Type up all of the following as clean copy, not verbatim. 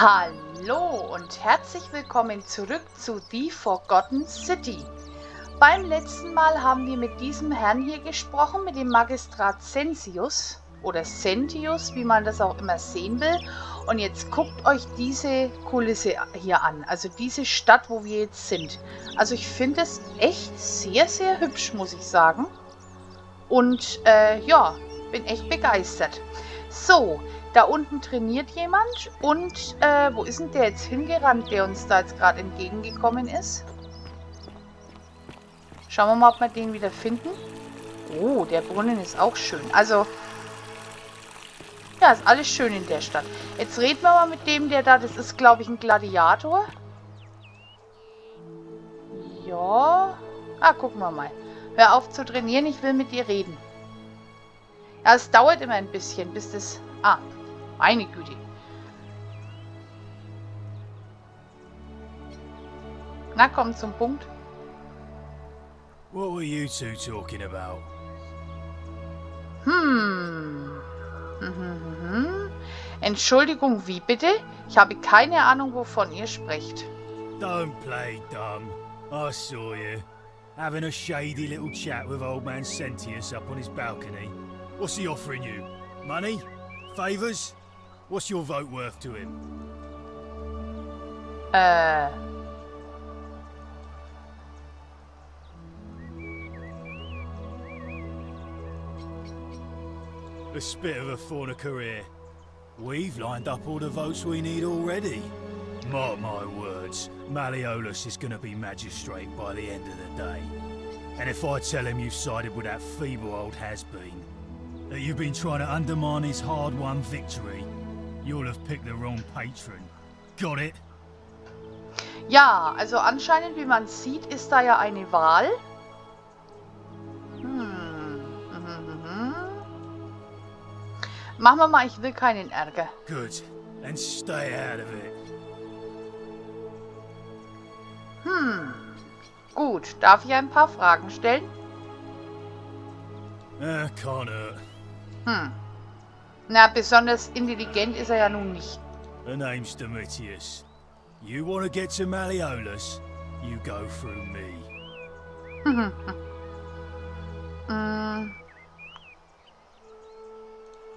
Hallo und herzlich willkommen zurück zu The Forgotten City. Beim letzten Mal haben wir mit diesem Herrn hier gesprochen, mit dem Magistrat Sensius oder Sentius, wie man das auch immer sehen will. Und jetzt guckt euch diese Kulisse hier an, also diese Stadt, wo wir jetzt sind. Also ich finde es echt sehr, sehr hübsch, muss ich sagen. Und ja, bin echt begeistert. So, da unten trainiert jemand und wo ist denn der jetzt hingerannt, der uns da jetzt gerade entgegengekommen ist? Schauen wir mal, ob wir den wieder finden. Oh, der Brunnen ist auch schön. Also, ja, ist alles schön in der Stadt. Jetzt reden wir mal mit dem, der da, das ist, glaube ich, ein Gladiator. Ja. Ah, gucken wir mal. Hör auf zu trainieren, ich will mit dir reden. Ja, es dauert immer ein bisschen, bis das... Ah, meine Güte. Na, komm zum Punkt. What were you two talking about? Entschuldigung, wie bitte? Ich habe keine Ahnung, wovon ihr sprecht. Don't play dumb. I saw you. Having a shady little chat with old man Sentius up on his balcony. What's he offering you? Money? Favours? What's your vote worth to him? A spit of a fauna career. We've lined up all the votes we need already. Mark my words, Malleolus is going to be magistrate by the end of the day. And if I tell him you've sided with that feeble old has-been, that you've been trying to undermine his hard-won victory, you'll have picked the wrong patron. Got it? Ja, also anscheinend, wie man sieht, ist da ja eine Wahl. Machen wir mal, ich will keinen Ärger. Good. And stay out of it. Gut, darf ich ein paar Fragen stellen? Can't hurt. Na, besonders intelligent ist er ja nun nicht. The name's Domitius. You want to get to Malleolus? You go through me.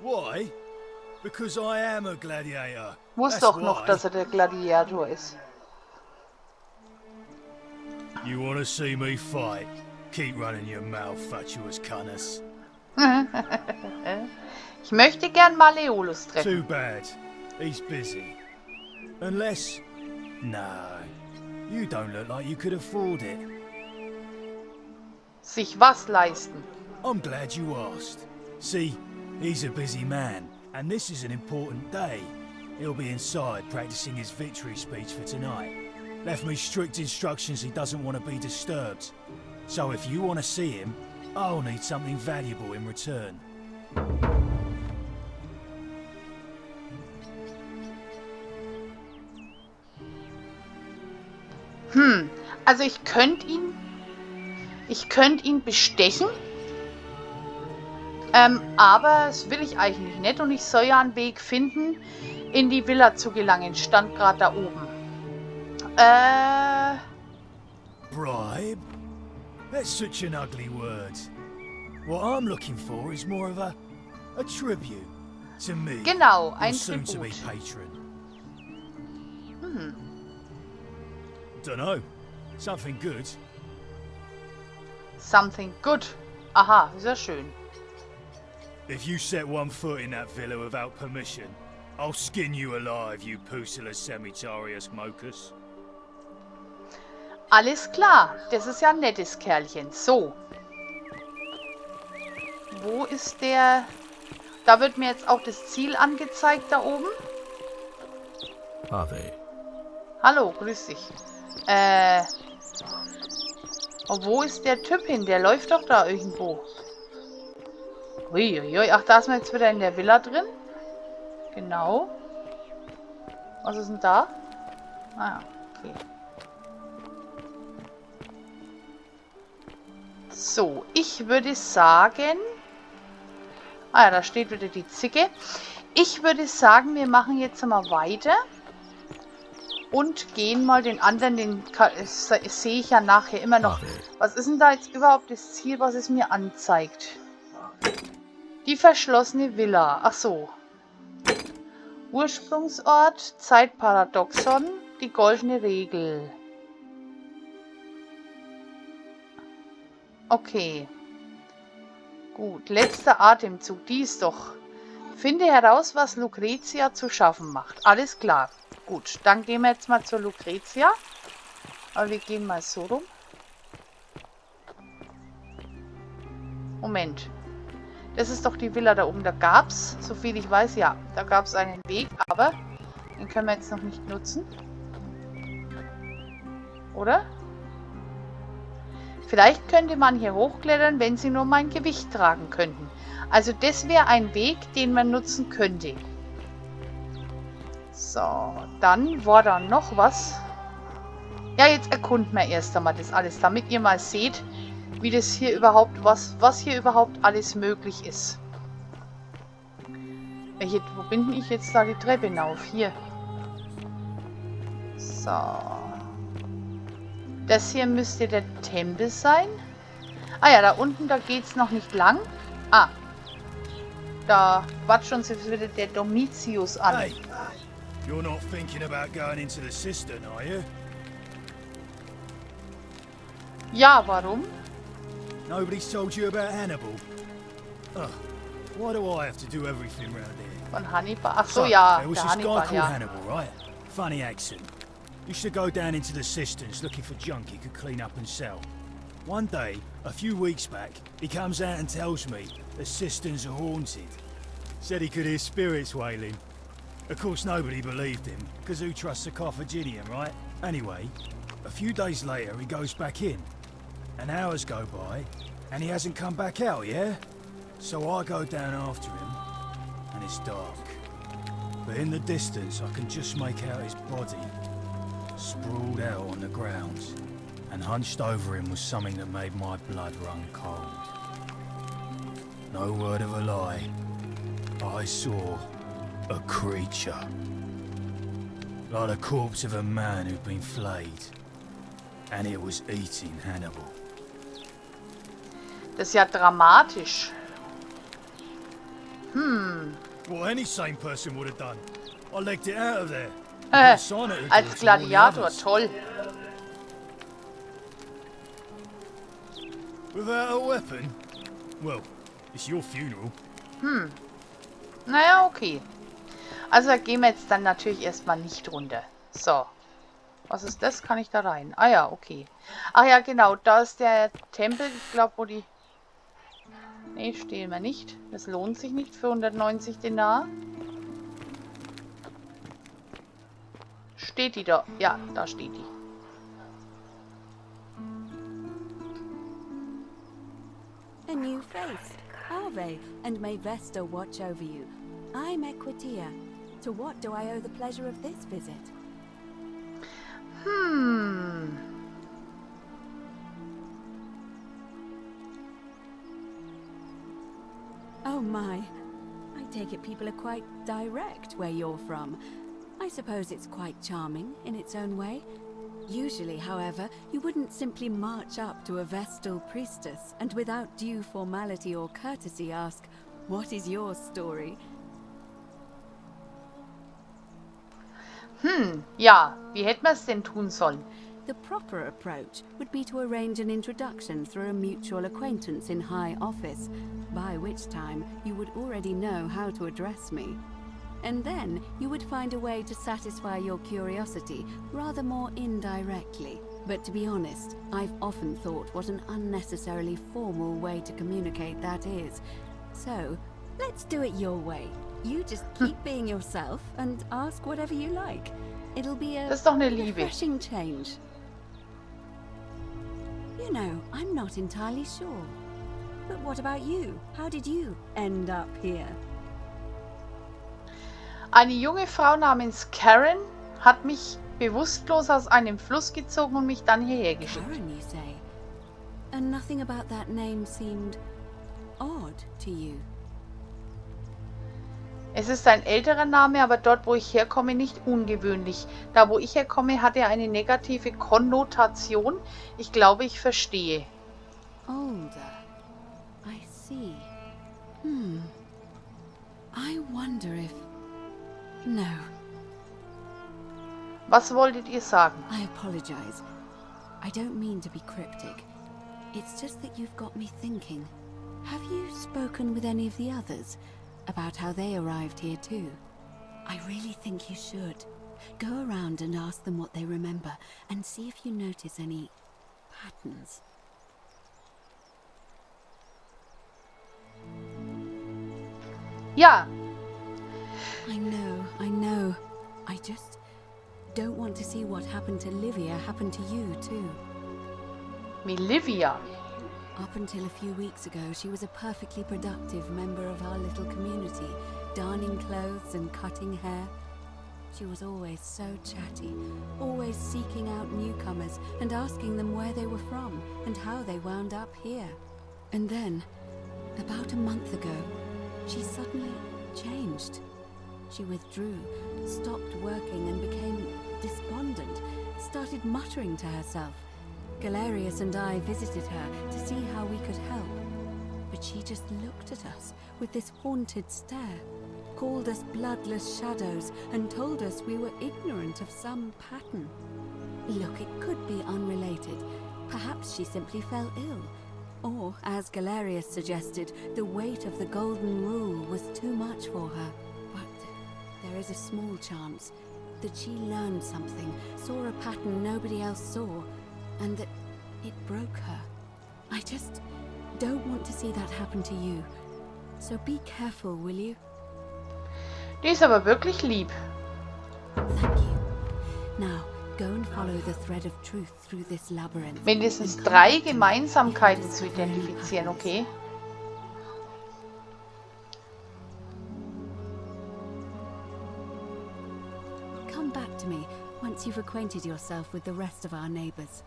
Why? Because I am a gladiator. Wusste That's doch noch, why. dass er der Gladiator ist. You want to see me fight? Keep running your mouth, fatuous cunners. Ich möchte gern Malleolus treffen. Too bad. He's busy. Unless... No. You don't look like you could afford it. Sich was leisten? I'm glad you asked. See, he's a busy man, and this is an important day. He'll be inside practicing his victory speech for tonight. Left me strict instructions he doesn't want to be disturbed. So if you want to see him, I'll need something valuable in return. Also ich könnte ihn bestechen, aber das will ich eigentlich nicht und ich soll ja einen Weg finden, in die Villa zu gelangen, stand gerade da oben. Bribe? That's such an ugly word. What I'm looking for is more of a tribute to me. Genau, your ein soon-to-be Tribut. patron. Dunno. Something good. Something good. Aha, sehr schön. If you set one foot in that villa without permission, I'll skin you alive, you pusillanimous cemitarius mocus. Alles klar, das ist ja ein nettes Kerlchen. So. Wo ist der... Da wird mir jetzt auch das Ziel angezeigt, da oben. Ave. Hallo, grüß dich. Wo ist der Typ hin? Der läuft doch da irgendwo. Uiuiui, ach, da ist man jetzt wieder in der Villa drin. Genau. Was ist denn da? Ah, okay. So, ich würde sagen... Ah ja, da steht wieder die Zicke. Ich würde sagen, wir machen jetzt mal weiter. und gehen mal den anderen, den sehe ich ja nachher immer noch. Was ist denn da jetzt überhaupt das Ziel, was es mir anzeigt? Die verschlossene Villa. Ach so. Ursprungsort, Zeitparadoxon, die goldene Regel. Okay. Gut, letzter Atemzug. Die ist doch. Finde heraus, was Lucretia zu schaffen macht. Alles klar. Gut, dann gehen wir jetzt mal zur Lucretia. Aber wir gehen mal so rum. Moment. Das ist doch die Villa da oben. Da gab es, soviel ich weiß, ja, da gab es einen Weg, aber den können wir jetzt noch nicht nutzen. Oder? Vielleicht könnte man hier hochklettern, wenn sie nur mein Gewicht tragen könnten. Also das wäre ein Weg, den man nutzen könnte. So, dann war da noch was. Ja, jetzt erkunden wir erst einmal das alles, damit ihr mal seht, wie das hier überhaupt, was hier überhaupt alles möglich ist. Wo bin ich jetzt da die Treppe hinauf? Hier. So. Das hier müsste der Tempel sein. Ah ja, da unten, da geht es noch nicht lang. Ah. Da quatscht uns jetzt wieder der Domitius an. Hey, you're not thinking about going into the cistern, are you? Ja, warum? Nobody's told you about Hannibal. Ugh, why do I have to do everything round here? Von Hannibal. Ach so, ja, there was der this guy Hannibal, called ja. Hannibal, right? Funny accent. Used to go down into the cisterns looking for junk he could clean up and sell. One day, a few weeks back, he comes out and tells me the cisterns are haunted. Said he could hear spirits wailing. Of course, nobody believed him, because who trusts a Carthaginian, right? Anyway, a few days later, he goes back in. And hours go by, and he hasn't come back out, yeah? So I go down after him, and it's dark. But in the distance, I can just make out his body, sprawled out on the ground. And hunched over him was something that made my blood run cold. No word of a lie. I saw a creature. Like the corpse of a man who'd been flayed. And it was eating Hannibal. Das ist ja dramatisch. What any sane person would have done. I legged it out of there. Als Gladiator, toll. Without a weapon? Well, it's your funeral. Naja, okay. Also da gehen wir jetzt dann natürlich erstmal nicht runter. So. Was ist das? Kann ich da rein? Ah ja, okay. Ach ja, genau. Da ist der Tempel. Ich glaube, wo die... Nee, stehen wir nicht. Das lohnt sich nicht für 190 Denar. Steht die da? Ja, da steht die. A new face, Ave, and may Vesta watch over you. I'm Equitia. To what do I owe the pleasure of this visit? Oh my. I take it people are quite direct where you're from. I suppose it's quite charming in its own way. Usually, however, you wouldn't simply march up to a Vestal priestess and without due formality or courtesy ask, "What is your story?" Ja, wie hätten wir es denn tun sollen? The proper approach would be to arrange an introduction through a mutual acquaintance in high office, by which time you would already know how to address me. And then you would find a way to satisfy your curiosity rather more indirectly. But to be honest, I've often thought what an unnecessarily formal way to communicate that is. So, let's do it your way. You just keep being yourself and ask whatever you like. It'll be a Das ist doch eine Liebe. refreshing change. You know, I'm not entirely sure. But what about you? How did you end up here? Eine junge Frau namens Karen hat mich bewusstlos aus einem Fluss gezogen und mich dann hierher geschickt. Karen, you say? And nothing about that name seemed odd to you? Es ist ein älterer Name, aber dort, wo ich herkomme, nicht ungewöhnlich. Da, wo ich herkomme, hat er eine negative Konnotation. Ich glaube, ich verstehe. Older. I see. I wonder if... No, Was wolltet ihr sagen? I apologize. I don't mean to be cryptic. It's just that you've got me thinking. Have you spoken with any of the others about how they arrived here too? I really think you should. Go around and ask them what they remember and see if you notice any patterns. Ja, I know. I just don't want to see what happened to Livia happen to you too. wie Livia. Up until a few weeks ago, she was a perfectly productive member of our little community, darning clothes and cutting hair. She was always so chatty, always seeking out newcomers and asking them where they were from and how they wound up here. And then, about a month ago, she suddenly changed. She withdrew, stopped working and became despondent, started muttering to herself. Galerius and I visited her to see how we could help. But she just looked at us with this haunted stare, called us bloodless shadows and told us we were ignorant of some pattern. Look, it could be unrelated. Perhaps she simply fell ill. Or, as Galerius suggested, the weight of the golden rule was too much for her. But there is a small chance that she learned something, saw a pattern nobody else saw, and that it broke her. I just don't want to see that happen to you. So be careful, will you? Die ist aber wirklich lieb. Thank you. Now, go and follow the thread of truth through this labyrinth. Mindestens 3 Gemeinsamkeiten zu identifizieren, okay? Come back to me once you've acquainted yourself with the rest of our neighbors.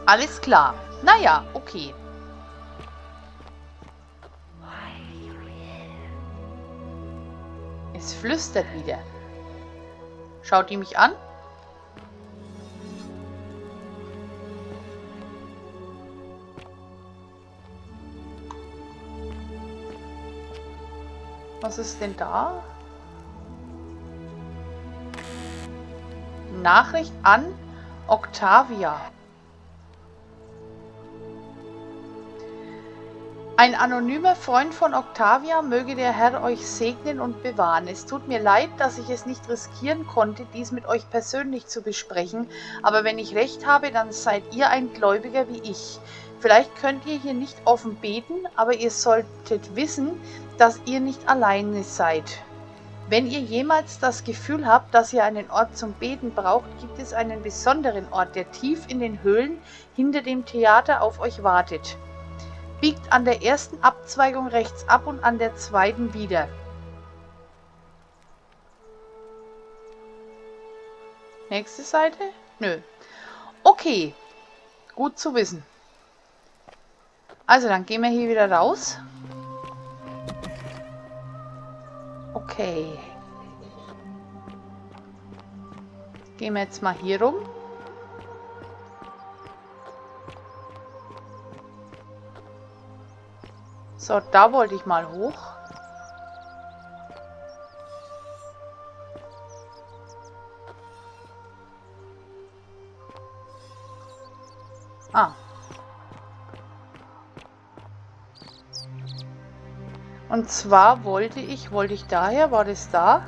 Alles klar. Naja, okay. Es flüstert wieder. Schaut die mich an? Was ist denn da? Nachricht an Octavia. Ein anonymer Freund von Octavia, möge der Herr euch segnen und bewahren. Es tut mir leid, dass ich es nicht riskieren konnte, dies mit euch persönlich zu besprechen, aber wenn ich recht habe, dann seid ihr ein Gläubiger wie ich. Vielleicht könnt ihr hier nicht offen beten, aber ihr solltet wissen, dass ihr nicht alleine seid. Wenn ihr jemals das Gefühl habt, dass ihr einen Ort zum Beten braucht, gibt es einen besonderen Ort, der tief in den Höhlen hinter dem Theater auf euch wartet. Biegt an der ersten Abzweigung rechts ab und an der zweiten wieder. Nächste Seite? Nö. Okay. Gut zu wissen. Also, dann gehen wir hier wieder raus. Okay. Gehen wir jetzt mal hier rum. So, da wollte ich mal hoch. Ah. Und zwar wollte ich daher, war das da?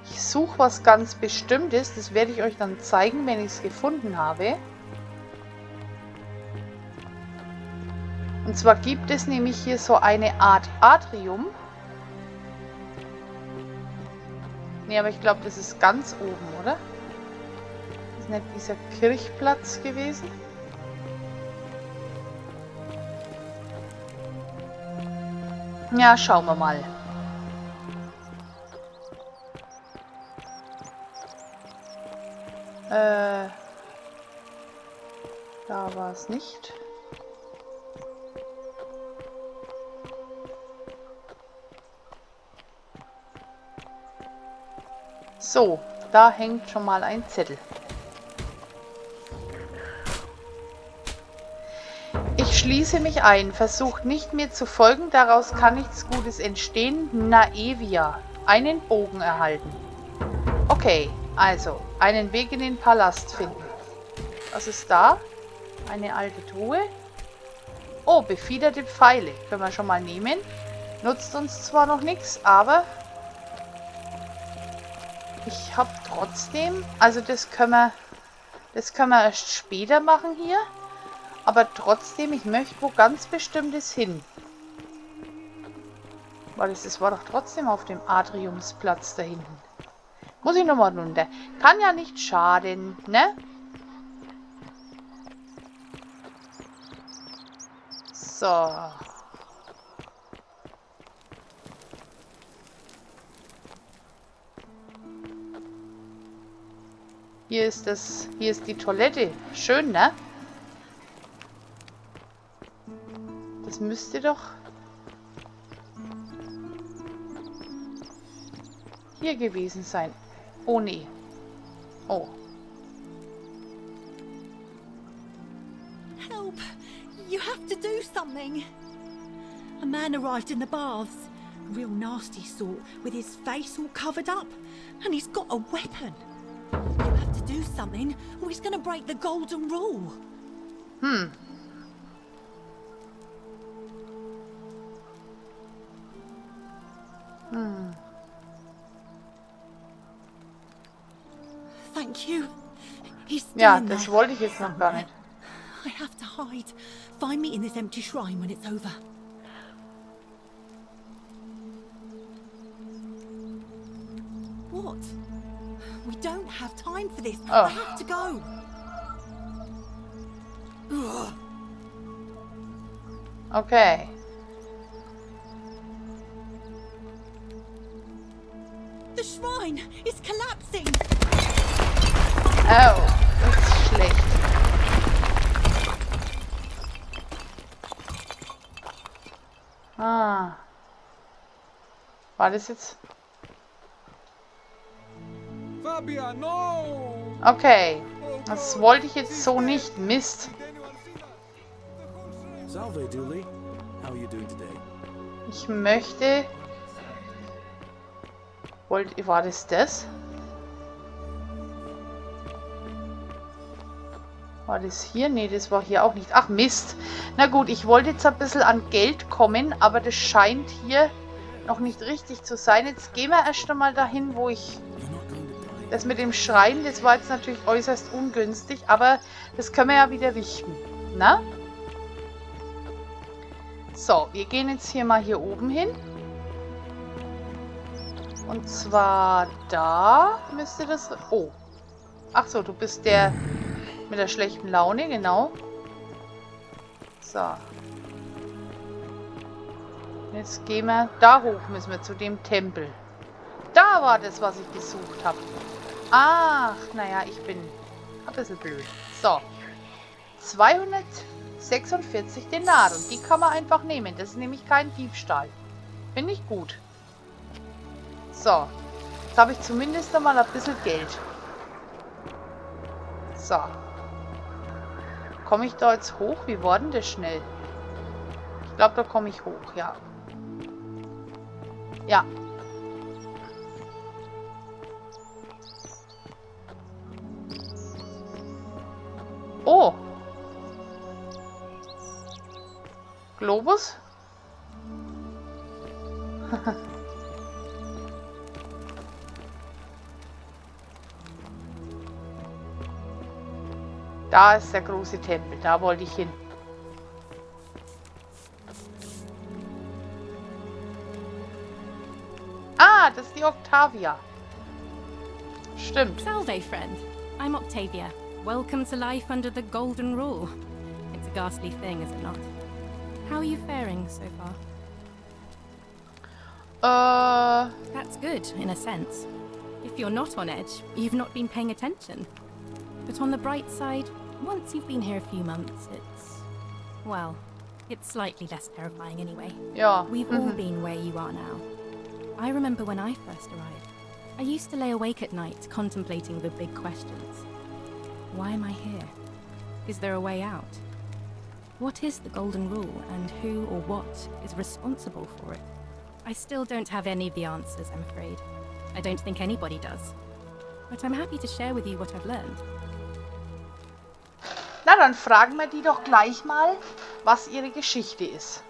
Ich suche was ganz Bestimmtes, das werde ich euch dann zeigen, wenn ich es gefunden habe. Und zwar gibt es nämlich hier so eine Art Atrium. Nee, aber ich glaube, das ist ganz oben, oder? Ist nicht dieser Kirchplatz gewesen? Ja, schauen wir mal. Da war es nicht. So, da hängt schon mal ein Zettel. Ich schließe mich ein. Versucht nicht mir zu folgen, daraus kann nichts Gutes entstehen. Naevia. Einen Bogen erhalten. Okay, also, einen Weg in den Palast finden. Was ist da? Eine alte Truhe. Oh, befiederte Pfeile. Können wir schon mal nehmen. Nutzt uns zwar noch nichts, aber ich habe trotzdem, also das können wir erst später machen hier. Aber trotzdem, ich möchte wo ganz Bestimmtes hin. Weil das war doch trotzdem auf dem Atriumsplatz da hinten. Muss ich nochmal runter. Kann ja nicht schaden, ne? So. Hier ist die Toilette. Schön, ne? Das müsste doch hier gewesen sein. Oh, nee. Oh. Help! You have to do something! A man arrived in the baths. A real nasty sort, with his face all covered up. And he's got a weapon. You have to do something, or he's gonna break the golden rule. Thank you. He's still Ja, in das there. wollte ich jetzt noch gar nicht. I have to hide. Find me in this empty shrine when it's over. What? We don't have time for this. Oh. I have to go. Ugh. Okay. The shrine is collapsing. Oh, das ist schlecht. Ah. War das jetzt? Fabian, no! Okay. Das wollte ich jetzt so nicht. Mist. Salve, Dooley. How are you doing today? Ich möchte... War das das? War das hier? Nee, das war hier auch nicht. Ach Mist. Na gut, ich wollte jetzt ein bisschen an Geld kommen, aber das scheint hier noch nicht richtig zu sein. Jetzt gehen wir erst einmal dahin, wo ich... Das mit dem Schreien, das war jetzt natürlich äußerst ungünstig, aber das können wir ja wieder richten. Na? So, wir gehen jetzt hier mal hier oben hin. Und zwar da müsste das... Oh. Ach so, du bist der mit der schlechten Laune, genau. So. Jetzt gehen wir da hoch, müssen wir zu dem Tempel. Da war das, was ich gesucht habe. Ach, naja, ich bin ein bisschen blöd. So. 246 Denar. Und die kann man einfach nehmen. Das ist nämlich kein Diebstahl. Finde ich gut. So. Jetzt habe ich zumindest einmal ein bisschen Geld. So. Komme ich da jetzt hoch? Wie war denn das schnell? Ich glaube, da komme ich hoch, ja. Ja. Oh. Globus? Da ist der große Tempel. Da wollte ich hin. Ah, das ist die Octavia. Stimmt. Salve, friend. I'm Octavia. Welcome to life under the golden rule. It's a ghastly thing, is it not? How are you faring so far? That's good, in a sense. If you're not on edge, you've not been paying attention. But on the bright side, once you've been here a few months, well, it's slightly less terrifying anyway. Ja. We've all been where you are now. I remember when I first arrived. I used to lay awake at night contemplating the big questions. Why am I here? Is there a way out? What is the golden rule, and who or what is responsible for it? I still don't have any of the answers, I'm afraid. I don't think anybody does. But I'm happy to share with you what I've learned. Na, dann fragen wir die doch gleich mal, was ihre Geschichte ist.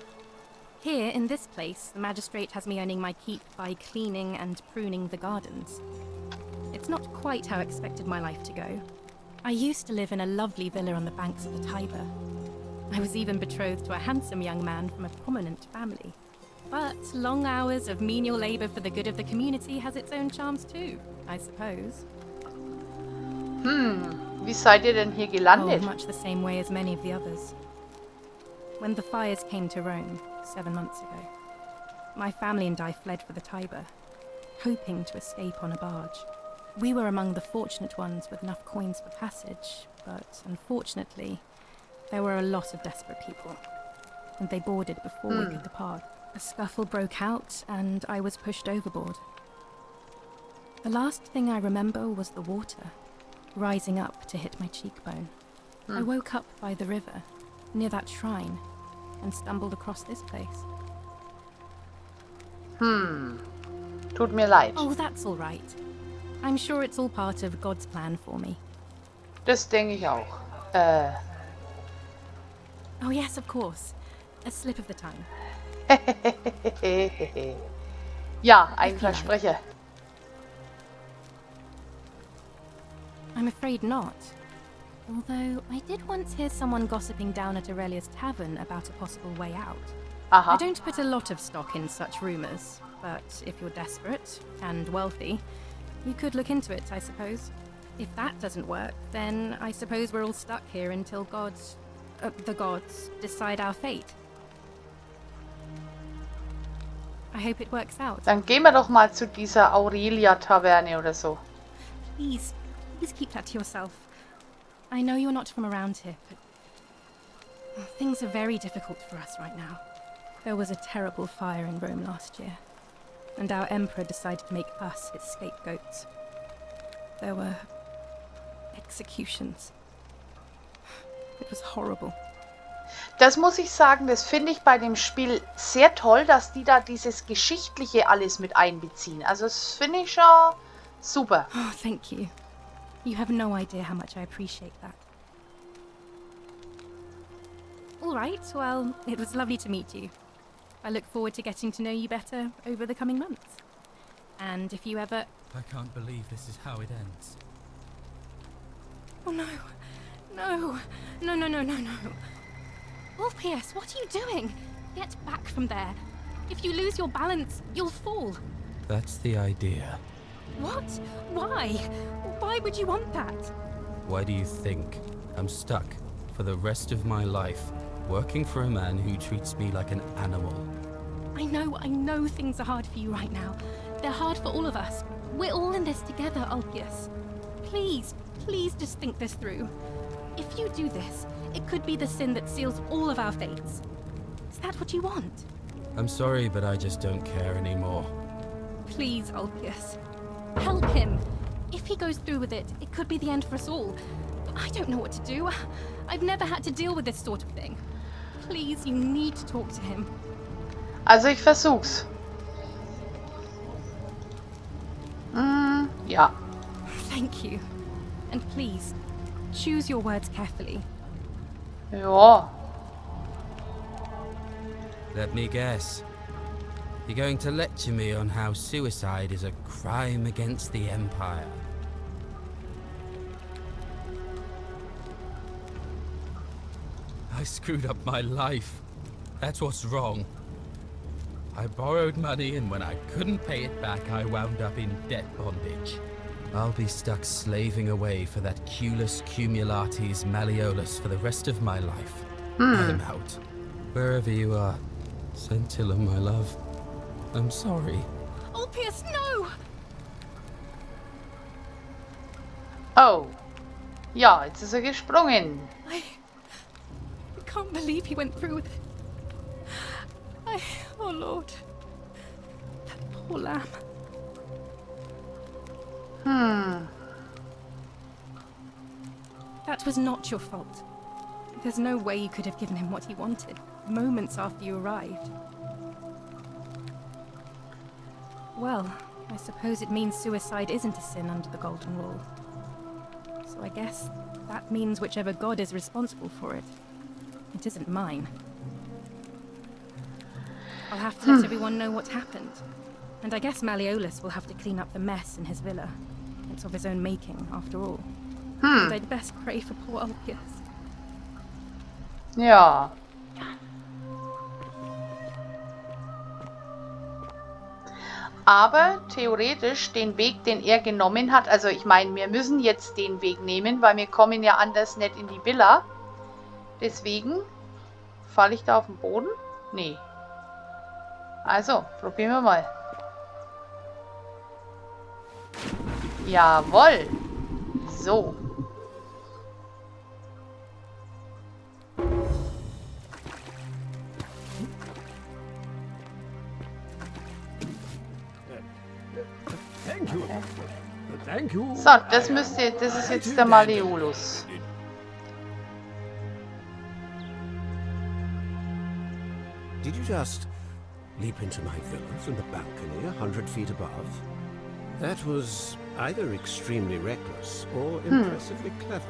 Here, in this place, the magistrate has me earning my keep by cleaning and pruning the gardens. It's not quite how I expected my life to go. I used to live in a lovely villa on the banks of the Tiber. I was even betrothed to a handsome young man from a prominent family. But long hours of menial labor for the good of the community has its own charms too, I suppose. Wie seid ihr denn hier gelandet? Oh, much the same way as many of the others. When the fires came to Rome 7 months ago, my family and I fled for the Tiber, hoping to escape on a barge. We were among the fortunate ones with enough coins for passage, but unfortunately, there were a lot of desperate people, and they boarded before we could depart. A scuffle broke out, and I was pushed overboard. The last thing I remember was the water, rising up to hit my cheekbone. I woke up by the river, near that shrine, and stumbled across this place. Tut mir leid. Oh, that's all right. I'm sure it's all part of God's plan for me. Das denke ich auch. Oh yes, of course. A slip of the tongue. Ja, ein Versprecher. I'm afraid not. Although, I did once hear someone gossiping down at Aurelia's tavern about a possible way out. Aha. I don't put a lot of stock in such rumours, but if you're desperate and wealthy, you could look into it, I suppose. If that doesn't work, then I suppose we're all stuck here until the gods decide our fate. I hope it works out. Dann gehen wir doch mal zu dieser Aurelia-Taverne oder so. Please keep that to yourself. I know you're not from around here, but things are very difficult for us right now. There was a terrible fire in Rome last year, and our emperor decided to make us his scapegoats. There were executions. It was horrible. Das muss ich sagen, das finde ich bei dem Spiel sehr toll, dass die da dieses Geschichtliche alles mit einbeziehen. Also das finde ich schon super. Oh, thank you. You have no idea how much I appreciate that. All right, well, it was lovely to meet you. I look forward to getting to know you better over the coming months. And if you ever... I can't believe this is how it ends. Oh no. No. No, no, no, no, no. Orpheus, what are you doing? Get back from there. If you lose your balance, you'll fall. That's the idea. What? Why? Why would you want that? Why do you think I'm stuck for the rest of my life working for a man who treats me like an animal? I know things are hard for you right now. They're hard for all of us. We're all in this together, Ulpius. Please just think this through. If you do this, it could be the sin that seals all of our fates. Is that what you want? I'm sorry, but I just don't care anymore. Please, Ulpius. Help him. If he goes through with it, it could be the end for us all. I don't know what to do. I've never had to deal with this sort of thing. Please, you need to talk to him. Also ich versuch's. Ja. Thank you. And please, choose your words carefully. Ja. Let me guess. You're going to lecture me on how suicide is a crime against the Empire. I screwed up my life. That's what's wrong. I borrowed money, and when I couldn't pay it back, I wound up in debt bondage. I'll be stuck slaving away for that culus cumulatis malleolus for the rest of my life. I'm out. Wherever you are, Scintilla, my love, I'm sorry. Ulpius, no! Oh. Ja, jetzt ist er gesprungen. I can't believe he went through with it. Oh Lord. That poor lamb. That was not your fault. There's no way you could have given him what he wanted, moments after you arrived. Well, I suppose it means suicide isn't a sin under the Golden Rule. So I guess that means whichever god is responsible for it. It isn't mine. I'll have to let everyone know what happened. And I guess Malleolus will have to clean up the mess in his villa. It's of his own making, after all. And I'd best pray for poor Ulpius. Ja. Aber theoretisch den Weg, den er genommen hat, also ich meine, wir müssen jetzt den Weg nehmen, weil wir kommen ja anders nicht in die Villa. Deswegen falle ich da auf den Boden? Nee. Also, probieren wir mal. Jawohl. So. So, das ist jetzt der Malleolus. Did you just leap into my villa from the balcony 100 feet above? That was either extremely reckless or impressively clever.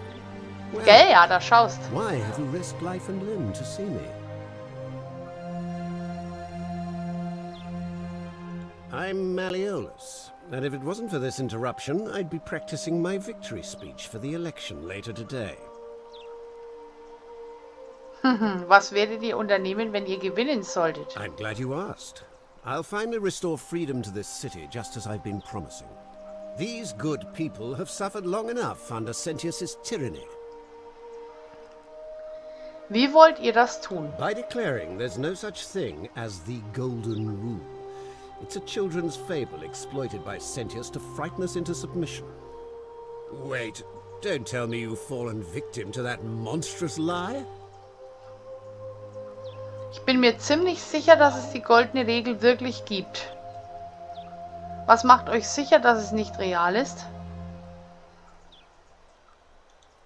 Well, Gell, ja, da schaust. why have you risked life and limb to see me? I'm Malleolus, and if it wasn't for this interruption, I'd be practicing my victory speech for the election later today. Was werdet ihr unternehmen, wenn ihr gewinnen solltet? I'm glad you asked. I'll finally restore freedom to this city, just as I've been promising. These good people have suffered long enough under Sentius's tyranny. Wie wollt ihr das tun? By declaring there's no such thing as the Golden Rule. It's a children's fable exploited by Sentius to frighten us into submission. Wait, don't tell me you've fallen victim to that monstrous lie? Ich bin mir ziemlich sicher, dass es die goldene Regel wirklich gibt. Was macht euch sicher, dass es nicht real ist?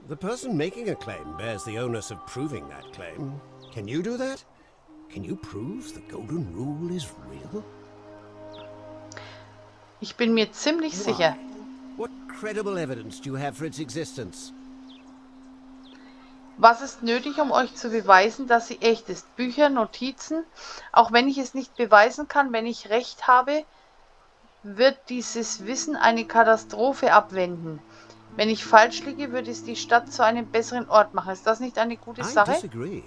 The person making a claim bears the onus of proving that claim. Can you do that? Can you prove the Golden Rule is real? Ich bin mir ziemlich sicher. What credible evidence do you have for its existence? Was ist nötig, um euch zu beweisen, dass sie echt ist? Bücher, Notizen? Auch wenn ich es nicht beweisen kann, wenn ich recht habe, wird dieses Wissen eine Katastrophe abwenden. Wenn ich falsch liege, wird es die Stadt zu einem besseren Ort machen. Ist das nicht eine gute I Sache? disagree.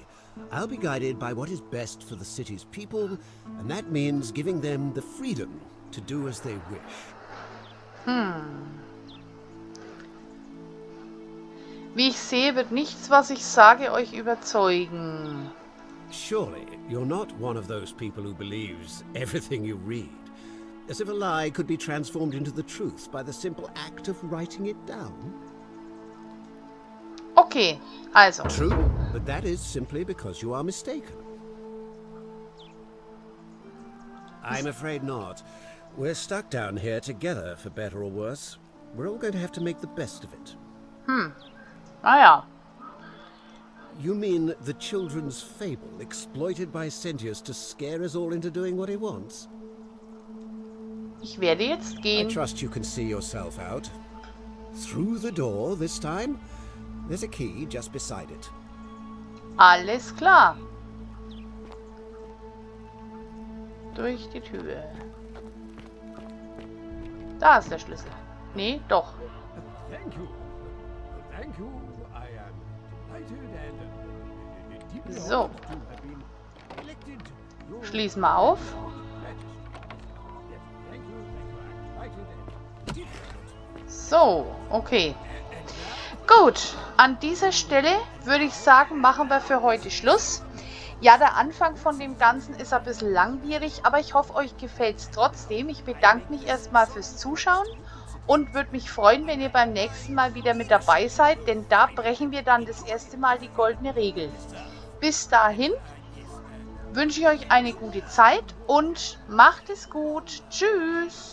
I'll be guided by what is best for the city's people, and that means giving them the freedom to do as they wish. Wie ich sehe, wird nichts, was ich sage, euch überzeugen. Surely, you're not one of those people who believes everything you read, as if a lie could be transformed into the truth by the simple act of writing it down. Okay, also. True, but that is simply because you are mistaken. I'm afraid not. We're stuck down here together, for better or worse. We're all going to have to make the best of it. Ah ja. You mean the children's fable exploited by Sentius to scare us all into doing what he wants? Ich werde jetzt I gehen. trust you can see yourself out. Through the door this time? There's a key just beside it. Alles klar. Durch die Tür. Da ist der Schlüssel. Nee, doch. Thank you. Thank you. I am delighted and deeply So. honored to have been elected your Schließ mal auf. Majesty. Yes, thank you. I'm delighted and deeply honored. So, okay. Gut, an dieser Stelle würde ich sagen, machen wir für heute Schluss. Ja, der Anfang von dem Ganzen ist ein bisschen langwierig, aber ich hoffe, euch gefällt es trotzdem. Ich bedanke mich erstmal fürs Zuschauen und würde mich freuen, wenn ihr beim nächsten Mal wieder mit dabei seid, denn da brechen wir dann das erste Mal die goldene Regel. Bis dahin wünsche ich euch eine gute Zeit und macht es gut. Tschüss!